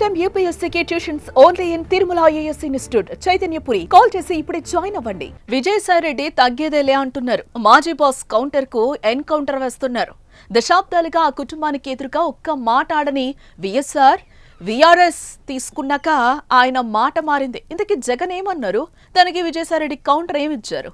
Time యూపీఎస్సీకి tuitions only in Tirumala IAS institute Chaitanyapuri. Call చేసి ఇప్పుడే జాయిన్ అవ్వండి. విజయసాయి రెడ్డి తగ్గేదేలే అంటున్నారు. మాజీ బాస్ కౌంటర్ కు ఎన్కౌంటర్ వేస్తున్నారు. దశాబ్దాలుగా ఆ కుటుంబానికి ఎదురుగా ఒక్క మాట ఆడని విఆర్ఎస్ తీసుకున్నాక ఆయన మాట మారింది. ఇంతకీ జగన్ ఏమన్నారు? దానికి విజయసాయి రెడ్డి కౌంటర్ ఏమిచ్చారు?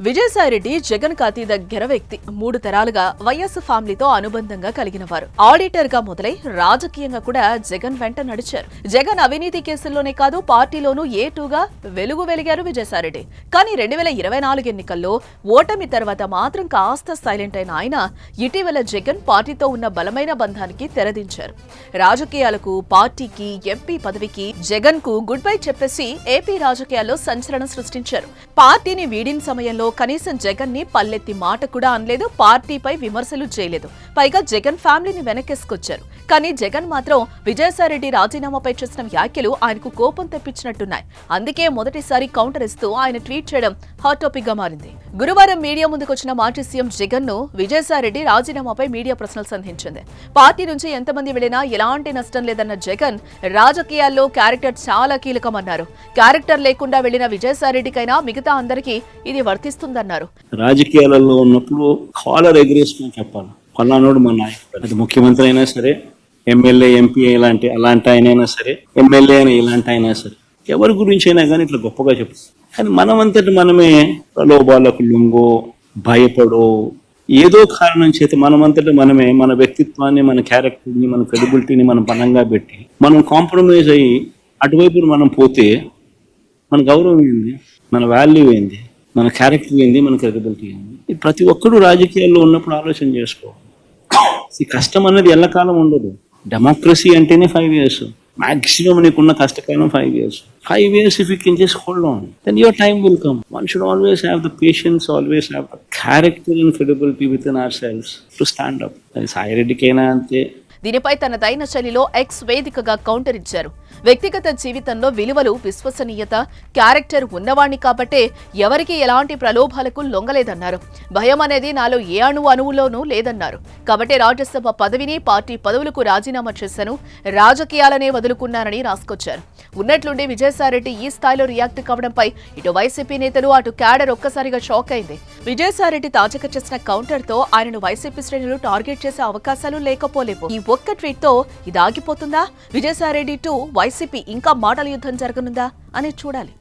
విజయసాయి రెడ్డి జగన్ కు అతి దగ్గర వ్యక్తి. 3 తరాలుగా వైఎస్ ఫ్యామిలీతో అనుబంధంగా కలిగినవారు. ఆడిటర్ గా మొదలై రాజకీయంగా కూడా జగన్ వెంట నడిచారు. జగన్ అవినీతి కేసుల్లోనే కాదు, పార్టీలోనూ ఏటూగా వెలిగారు విజయసాయి రెడ్డి. కానీ 2024 ఎన్నికల్లో ఓటమి తర్వాత మాత్రం కాస్త సైలెంట్ అయిన ఆయన ఇటీవల జగన్ పార్టీతో ఉన్న బలమైన బంధానికి తెరదించారు. రాజకీయాలకు, పార్టీకి, ఎంపీ పదవికి జగన్ కు గుడ్ బై చెప్పేసి ఏపీ రాజకీయాల్లో సంచలనం సృష్టించారు. పార్టీని వీడిన సమయంలో కనీసం జగన్ ని పల్లెత్తి మాట కూడా అనలేదు, పార్టీపై విమర్శలు చేయలేదు. పైగా జగన్ ఫ్యామిలీని వెనకేసుకొచ్చారు. కానీ జగన్ మాత్రం విజయసాయి రెడ్డి రాజీనామాపై చేసిన వ్యాఖ్యలు ఆయనకు కోపం తెప్పించినట్టున్నాయి. అందుకే మొదటిసారి కౌంటర్ ఇస్తూ ఆయన ట్వీట్ చేయడం హాట్ టాపిక్ గా మారింది. గురువారం మీడియా ముందుకొచ్చిన మాజీ సీఎం జగన్ ను విజయసాయి రెడ్డి రాజీనామాపై మీడియా ప్రశ్నలు సంధించింది. పార్టీ నుంచి ఎంతమంది వెళ్లినా ఎలాంటి నష్టం లేదన్న జగన్ రాజకీయాల్లో క్యారెక్టర్ చాలా కీలకమన్నారు. క్యారెక్టర్ లేకుండా వెళ్లిన విజయసాయి రెడ్డికైనా మిగతా అందరికీ ఇది వర్తిస్తుందన్నారు. రాజకీయాలలో ఉన్నప్పుడు కాలర్ ఎగరేసుకుని చెప్పాలి, పల్నాడు మా నాయకుడు. అది ముఖ్యమంత్రి అయినా సరే, ఎమ్మెల్యే, ఎంపీ అలాంటి ఆయనైనా సరే, ఎమ్మెల్యే అయినా ఇలాంటి అయినా సరే, ఎవరి గురించి అయినా కానీ ఇట్లా గొప్పగా చెప్తారు. కానీ మనమంతటి మనమే ప్రలోభాలకు లొంగో, భయపడో, ఏదో కారణం చేత మనమంతటి మనమే మన వ్యక్తిత్వాన్ని, మన క్యారెక్టర్ని, మన క్రెడిబిలిటీని మనం బలంగా పెట్టి మనం కాంప్రమైజ్ అయ్యి అటువైపు మనం పోతే మన గౌరవం ఏంది, మన వాల్యూ ఏంది, మన క్యారెక్టర్ ఏంది, మన క్రెడిబిలిటీ ఏంది? ప్రతి ఒక్కరూ రాజకీయాల్లో ఉన్నప్పుడు ఆలోచన చేసుకోవాలి. ఈ కష్టం అనేది ఎల్లకాలం ఉండదు. డెమోక్రసీ అంటేనే 5 years. మాక్సిమం నీకున్న కష్టకాలం 5 years. 5 years if you can just hold on, then your time will come. One should always have the patience, always have the character and credibility within ourselves to stand up. Sai రెడ్డికైనా అంతే. దీనిపై తన దైన శైలిలో X వేదికగా counter ఇచ్చారు. వ్యక్తిగత జీవితంలో విలువలు, విశ్వసనీయత, క్యారెక్టర్ ఉన్నవాణ్ణి కాబట్టే ఎవరికి ఎలాంటి ప్రలోభాలకు లొంగలేదన్నారు. భయం అనేది నాలో ఏ అణువులోనూ లేదన్నారు. కాబట్టే రాజ్యసభ పదవిని, పార్టీ పదవులకు రాజీనామా చేశాను, రాజకీయాలనే వదులుకున్నానని రాసుకొచ్చారు. ఉన్నట్లుండి విజయసాయిరెడ్డి ఈ స్థాయిలో రియాక్ట్ కావడంపై ఇటు వైసీపీ నేతలు, అటు క్యాడర్ ఒక్కసారిగా షాక్ అయింది. విజయసాయిరెడ్డి తాజాగా చేసిన కౌంటర్ తో ఆయనను వైసీపీ శ్రేణులు టార్గెట్ చేసే అవకాశాలు లేకపోలేవు. ఈ ఒక్క ట్వీట్ తో ఇది ఆగిపోతుందా? విజయసాయిరెడ్డి టు వైసీపీ ఇంకా మాటల యుద్ధం జరగనుందా అని చూడాలి.